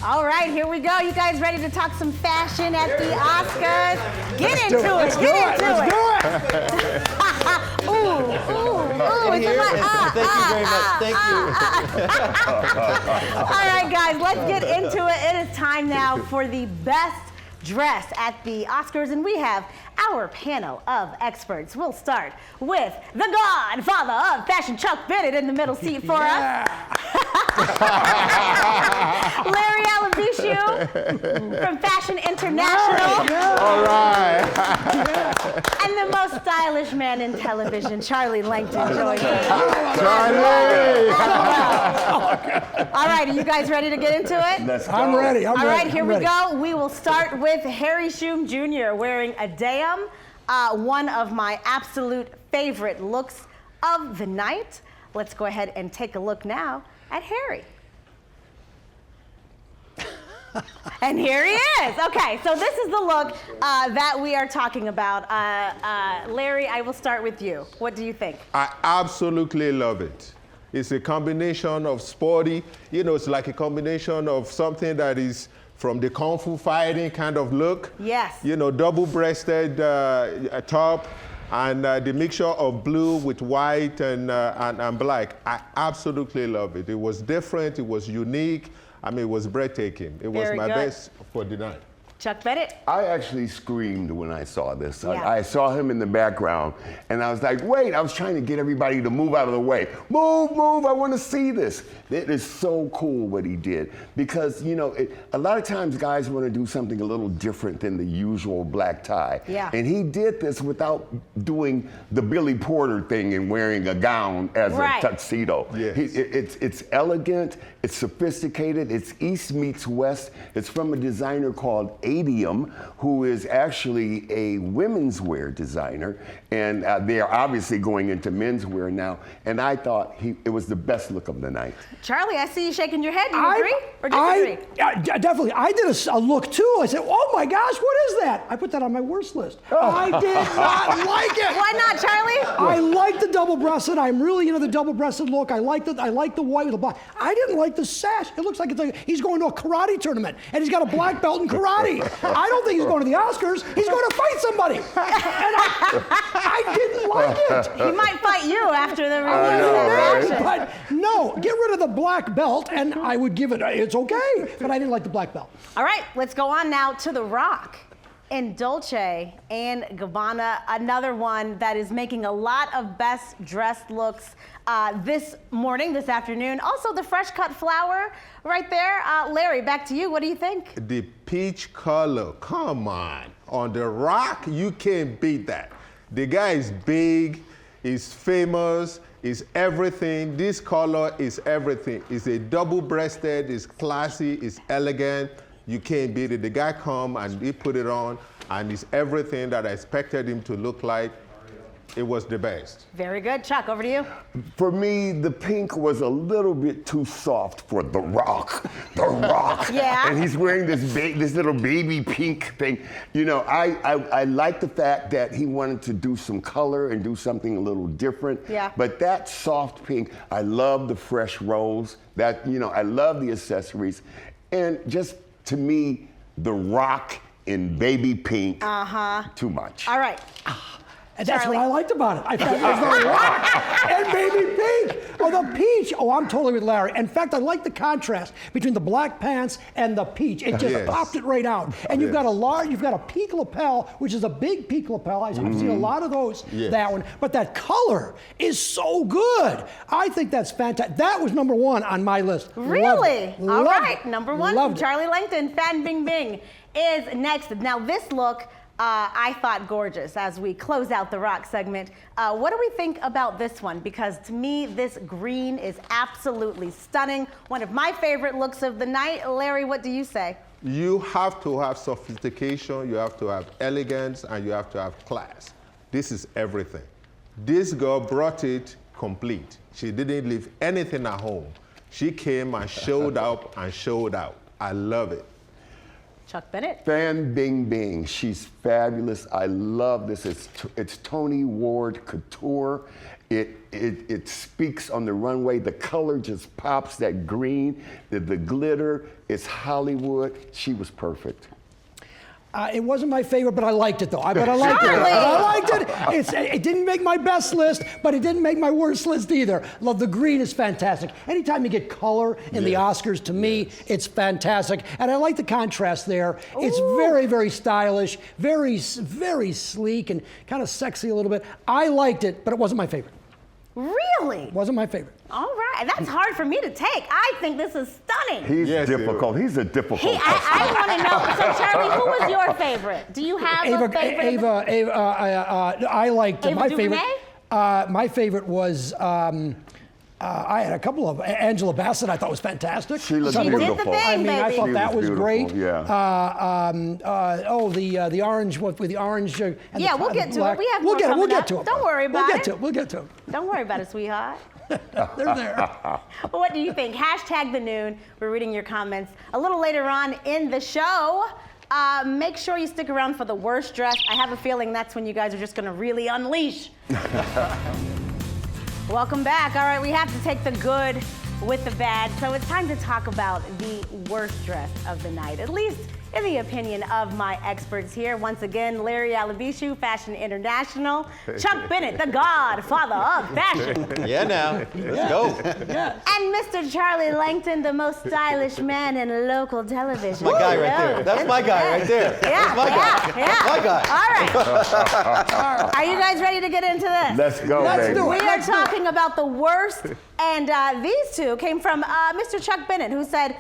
All right, here we go. You guys ready to talk some fashion at the Oscars? Get into it. Let's do it. Ooh, it's in my Thank you very much. Thank you. All right, guys, let's get into it. It is time now for the best dress at the Oscars, and we have our panel of experts. We'll start with the godfather of fashion, Chuck Bennett, in the middle seat for us. Larry Alavisio from Fashion International. All right. And the most stylish man in television, Charlie Langton, joins us. Charlie! All right, are you guys ready to get into it? Let's go. I'm ready. All right, here we go. We will start with Harry Shum Jr. wearing a Dayum, one of my absolute favorite looks of the night. Let's go ahead and take a look now at Harry. And here he is. Okay, so this is the look that we are talking about. Larry, I will start with you. What do you think? I absolutely love it. It's a combination of sporty, it's like a combination of something that is from the Kung Fu fighting kind of look. Yes. Double-breasted top, and the mixture of blue with white and black. I absolutely love it. It was different, it was unique. I mean, it was breathtaking. It was my best for the night. Chuck Bennett. I actually screamed when I saw this. Yeah. I saw him in the background, and I was like, wait, I was trying to get everybody to move out of the way. Move, I want to see this. It is so cool what he did, because, a lot of times guys want to do something a little different than the usual black tie. Yeah. And he did this without doing the Billy Porter thing and wearing a gown as a tuxedo. Yes. It's elegant, it's sophisticated, it's East meets West. It's from a designer called Adium, who is actually a women's wear designer, and they are obviously going into menswear now. And I thought it was the best look of the night. Charlie, I see you shaking your head. Do you agree or disagree? Definitely. I did a look too. I said, oh my gosh, what is that? I put that on my worst list. I did not like it. Why not, Charlie? I like the double-breasted. I'm really into the double-breasted look. I like the white with the black. I didn't like the sash. It looks like he's going to a karate tournament and he's got a black belt in karate. I don't think he's going to the Oscars. He's going to fight somebody. And I didn't like it. He might fight you after the release of that fashion. But no, get rid of the black belt and I would give it's okay. But I didn't like the black belt. All right, let's go on now to The Rock in Dolce & Gabbana, another one that is making a lot of best dressed looks this afternoon. Also the fresh cut flower right there. Larry, back to you. What do you think? The peach color, come on The Rock, you can't beat that. The guy is big, is famous, is everything. This color is everything. It's a double-breasted, it's classy, it's elegant. You can't beat it. The guy come and he put it on, and it's everything that I expected him to look like. It was the best. Very good. Chuck, over to you. For me, the pink was a little bit too soft for The Rock. The Rock. Yeah. And he's wearing this little baby pink thing. I like the fact that he wanted to do some color and do something a little different. Yeah. But that soft pink, I love the fresh rose. I love the accessories. And just, to me, The Rock in baby pink, too much. All right. And that's what I liked about it. I thought it was The Rock and baby pink. Oh, the peach. Oh, I'm totally with Larry. In fact, I like the contrast between the black pants and the peach. It just popped it right out. And you've got a peak lapel, which is a big peak lapel. I've seen a lot of those, that one. But that color is so good. I think that's fantastic. That was number one on my list. Really? All right. It. Number one, Loved Charlie Langton, Fan Bing Bing is next. Now this look, I thought gorgeous as we close out the Rock segment. What do we think about this one? Because to me, this green is absolutely stunning. One of my favorite looks of the night. Larry, what do you say? You have to have sophistication, you have to have elegance, and you have to have class. This is everything. This girl brought it complete. She didn't leave anything at home. She came and showed up and showed out. I love it. Chuck Bennett. Fan Bing Bing. She's fabulous. I love this. It's Tony Ward Couture. It speaks on the runway. The color just pops, that green, the glitter. It's Hollywood. She was perfect. It wasn't my favorite, but I liked it though. I liked it. It didn't make my best list, but it didn't make my worst list either. Love the green is fantastic. Anytime you get color in the Oscars, to me, it's fantastic. And I like the contrast there. Ooh. It's very, very stylish, very, very sleek, and kind of sexy a little bit. I liked it, but it wasn't my favorite. Really? Wasn't my favorite. All right, that's hard for me to take. I think this is stunning. He's difficult. He's a difficult person. I want to know. So, Charlie, who was your favorite? Do you have a favorite? I liked Ava my DuVernay? favorite. My favorite was. I had a couple of Angela Bassett. I thought was fantastic. She looked beautiful. beautiful. Did the thing, I mean, I thought She that was great. Yeah. The orange with the orange. And Yeah, the, we'll get to black. it. We have We'll more get it. We'll coming get up. to it. Don't worry about it. We'll get to it. Don't worry about it, sweetheart. They're there. Well, what do you think? Hashtag The Noon. We're reading your comments a little later on in the show. Make sure you stick around for the worst dress. I have a feeling that's when you guys are just going to really unleash. Welcome back. All right, we have to take the good with the bad. So it's time to talk about the worst dress of the night, at least in the opinion of my experts here. Once again, Larry Alabishu, Fashion International. Chuck Bennett, the godfather of fashion. Yeah, now. Let's go. And Mr. Charlie Langton, the most stylish man in local television. My guy right there. That's my guy right there. Yeah, That's my guy. yeah. My guy. All right. Are you guys ready to get into this? Let's go, Let's baby. do it. We are talking about the worst, and these two came from Mr. Chuck Bennett, who said,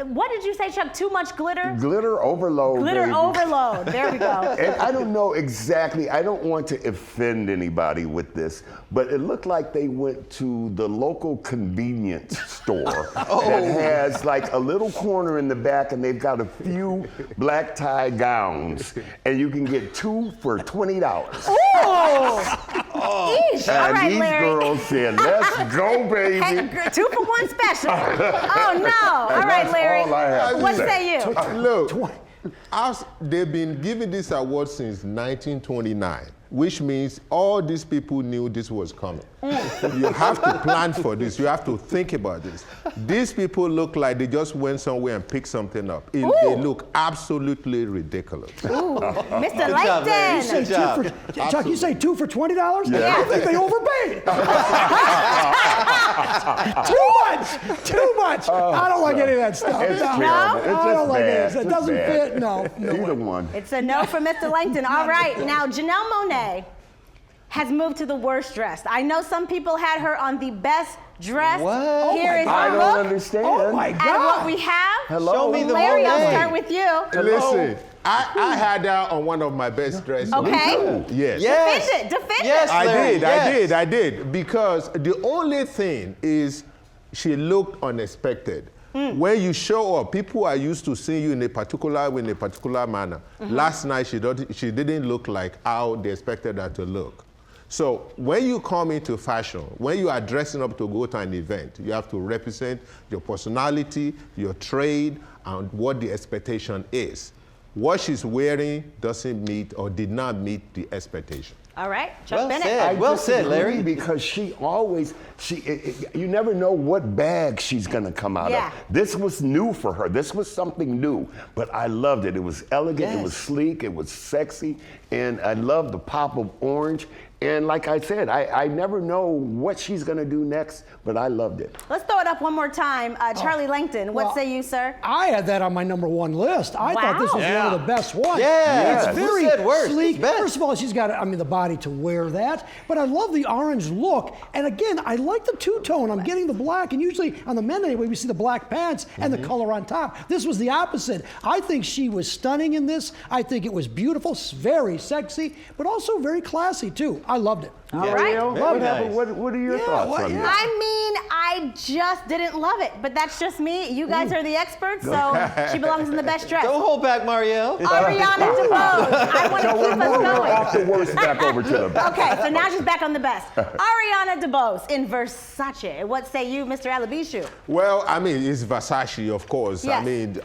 what did you say, Chuck? Too much glitter? Glitter overload. Glitter baby. overload. There we go. And I don't know exactly, I don't want to offend anybody with this, but it looked like they went to the local convenience store that has like a little corner in the back, and they've got a few black tie gowns, and you can get 2 for $20. Eesh. All And right, these Larry. girls said, let's go, baby. Hey, 2 for 1 special. Oh, no. All right, that's Larry. all I have to What say. say you? Look, they've been giving this award since 1929, which means all these people knew this was coming. You have to plan for this. You have to think about this. These people look like they just went somewhere and picked something up. They look absolutely ridiculous. Ooh, Mr. job, Larry. Langton. Good job. Chuck, you say 2 for $20? Yeah. I think they overpaid. Too much. I don't like any of that stuff. It's No. terrible. It's I just don't like bad. it. It's It just doesn't bad. fit. No. Either one. It's a no for Mr. Langton. All right, now Janelle Monáe has moved to the worst dressed. I know some people had her on the best dressed. What? Here is I her don't look. understand. Oh my And God. what we have. Hello? Show me the Larry, whole I'll name. start with you. Listen, I had that on one of my best dresses. Okay. Yes. Yes. Defend it. Defend Yes, it. Larry, yes. I did. Because the only thing is she looked unexpected. When you show up, people are used to seeing you in a particular way, in a particular manner. Last night, she didn't look like how they expected her to look. So when you come into fashion, when you are dressing up to go to an event, you have to represent your personality, your trade, and what the expectation is. What she's wearing doesn't meet or did not meet the expectation. All right, Chuck Well Bennett. said. Well said, disagree Larry. Because she always, you never know what bag she's gonna come out Yeah. of. This was new for her. This was something new, but I loved it. It was elegant, it was Yes. sleek, it was sexy, and I loved the pop of orange. And like I said, I never know what she's gonna do next, but I loved it. Let's throw it up one more time. Charlie Langton, what Well, say you, sir? I had that on my #1 list. I thought this was Wow. one of the best ones. Yeah. It's Who very said worst? sleek. It's best. First of all, she's got, the body to wear that. But I love the orange look. And again, I like the two-tone. I'm getting the black. And usually on the men anyway, we see the black pants and the color on top. This was the opposite. I think she was stunning in this. I think it was beautiful, very sexy, but also very classy too. I loved it. All right. Ariel, Very what nice. happened? What are your thoughts on this? I mean, I just didn't love it, but that's just me. You guys are the experts, so she belongs in the best dress. Don't hold back, Marielle. Ariana DeBose. I want to So we're keep us moving going. off the worst back over to the best. Okay, so now she's back on the best. Ariana DeBose in Versace. What say you, Mr. Alabishu? Well, I mean, it's Versace, of course. Yes. I mean,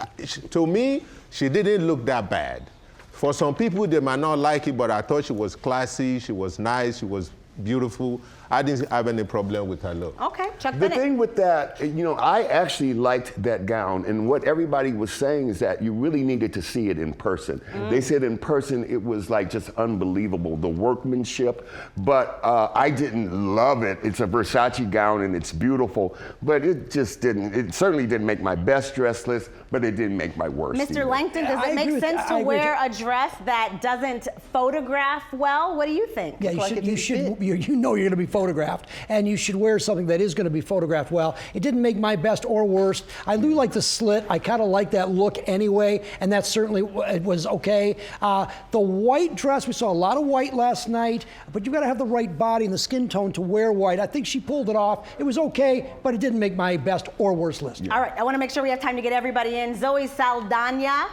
to me, she didn't look that bad. For some people, they might not like it, but I thought she was classy, she was nice, she was beautiful. I didn't have any problem with her look. Okay, Chuck The Bennett. thing with that, I actually liked that gown, and what everybody was saying is that you really needed to see it in person. They said in person it was like just unbelievable, the workmanship, but I didn't love it. It's a Versace gown and it's beautiful, but it certainly didn't make my best dress list, but it didn't make my worst. Mr. either. Langton, does I it agree make with- sense I to agree with wear you. a dress that doesn't photograph well? What do you think? Yeah, like it didn't fit. you know you're going to be photographed, and you should wear something that is going to be photographed well. It didn't make my best or worst. I do like the slit. I kind of like that look anyway, and that certainly it was okay. The white dress, we saw a lot of white last night, but you got to have the right body and the skin tone to wear white. I think she pulled it off. It was okay, but it didn't make my best or worst list. All right, I want to make sure we have time to get everybody in. Zoe Saldana,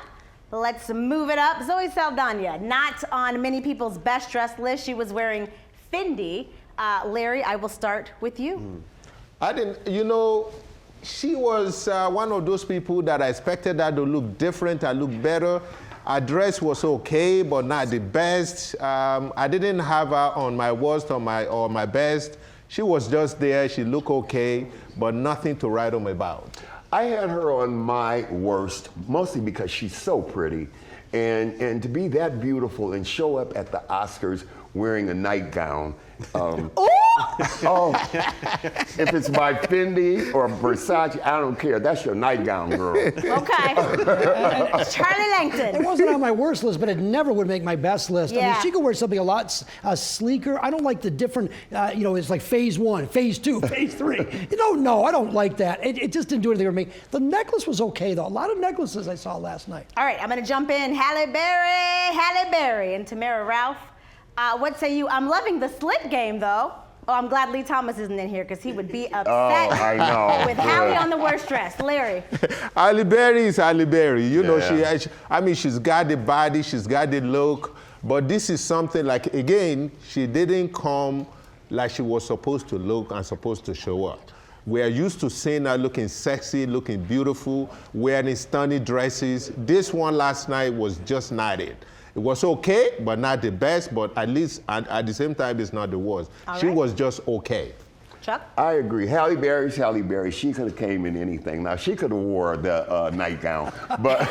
let's move it up. Zoe Saldana, not on many people's best dressed list. She was wearing Fendi. Larry, I will start with you. I didn't, she was one of those people that I expected her to look different and look better. Her dress was okay, but not the best. I didn't have her on my worst or my best. She was just there. She looked okay, but nothing to write home about. I had her on my worst, mostly because she's so pretty. And to be that beautiful and show up at the Oscars wearing a nightgown. If it's by Fendi or Versace, I don't care. That's your nightgown, girl. Okay. Charlie It Langton. wasn't on my worst list, but it never would make my best list. I Yeah. mean, she could wear something a lot sleeker. I don't like the different, it's like phase 1, phase 2, phase 3. No, I don't like that. It just didn't do anything for me. The necklace was okay, though. A lot of necklaces I saw last night. All right, I'm going to jump in. Halle Berry, and Tamara Ralph. What say you? I'm loving the slit game, though. Oh, I'm glad Lee Thomas isn't in here because he would be upset I know. with Hallie on the worst dress. Larry. Halle Berry is Halle Berry. Yeah. She's got the body, she's got the look, but this is something like, again, she didn't come like she was supposed to look and supposed to show up. We are used to seeing her looking sexy, looking beautiful, wearing stunning dresses. This one last night was just not it. It was okay, but not the best, but at least at the same time, it's not the worst. All She right. was just okay. Chuck? I agree. Halle Berry's Halle Berry. She could have came in anything. Now, she could have wore the nightgown, but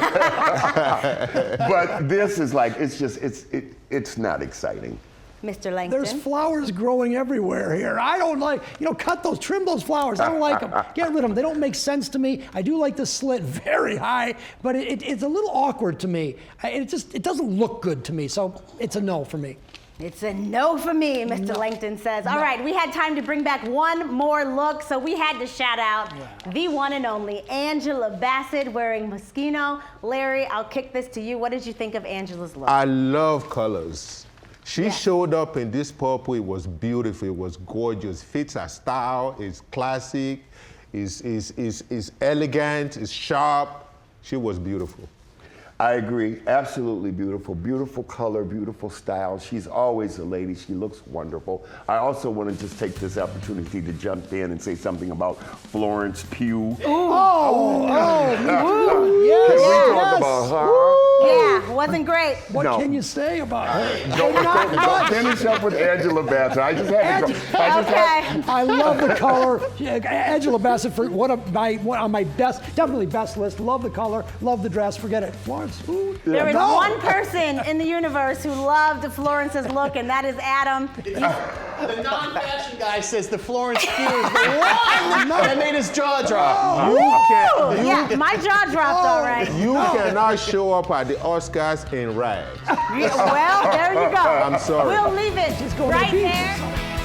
but this is like, it's not exciting. Mr. Langton. There's flowers growing everywhere here. I don't like, cut those, trim those flowers. I don't like them. Get rid of them. They don't make sense to me. I do like the slit very high, but it's a little awkward to me. It doesn't look good to me, so it's a no for me. It's a no for me, Mr. Langton says. All right, we had time to bring back one more look, so we had to shout out the one and only Angela Bassett wearing Moschino. Larry, I'll kick this to you. What did you think of Angela's look? I love colors. She Yeah. showed up in this purple. It was beautiful. It was gorgeous. Fits her style. It's classic. It's elegant. It's sharp. She was beautiful. I agree. Absolutely beautiful. Beautiful color, beautiful style. She's always a lady. She looks wonderful. I also want to just take this opportunity to jump in and say something about Florence Pugh. Yes, Can we talk yes. about her? Yeah, wasn't great. What No. can you say about her? Don't finish up with Angela Bassett. I just had to go. Okay. I love the color. Angela Bassett for one on my best, definitely best list. Love the color, love the dress. Forget it. Florence. Ooh, There was no. one person in the universe who loved Florence's look, and that is Adam. The non-fashion guy says the Florence Pugh is the one that made his jaw drop. Yeah, my jaw dropped all right. You cannot show up at the Oscars in rags. Well, there you go. I'm sorry. We'll leave it go to right the beach. there.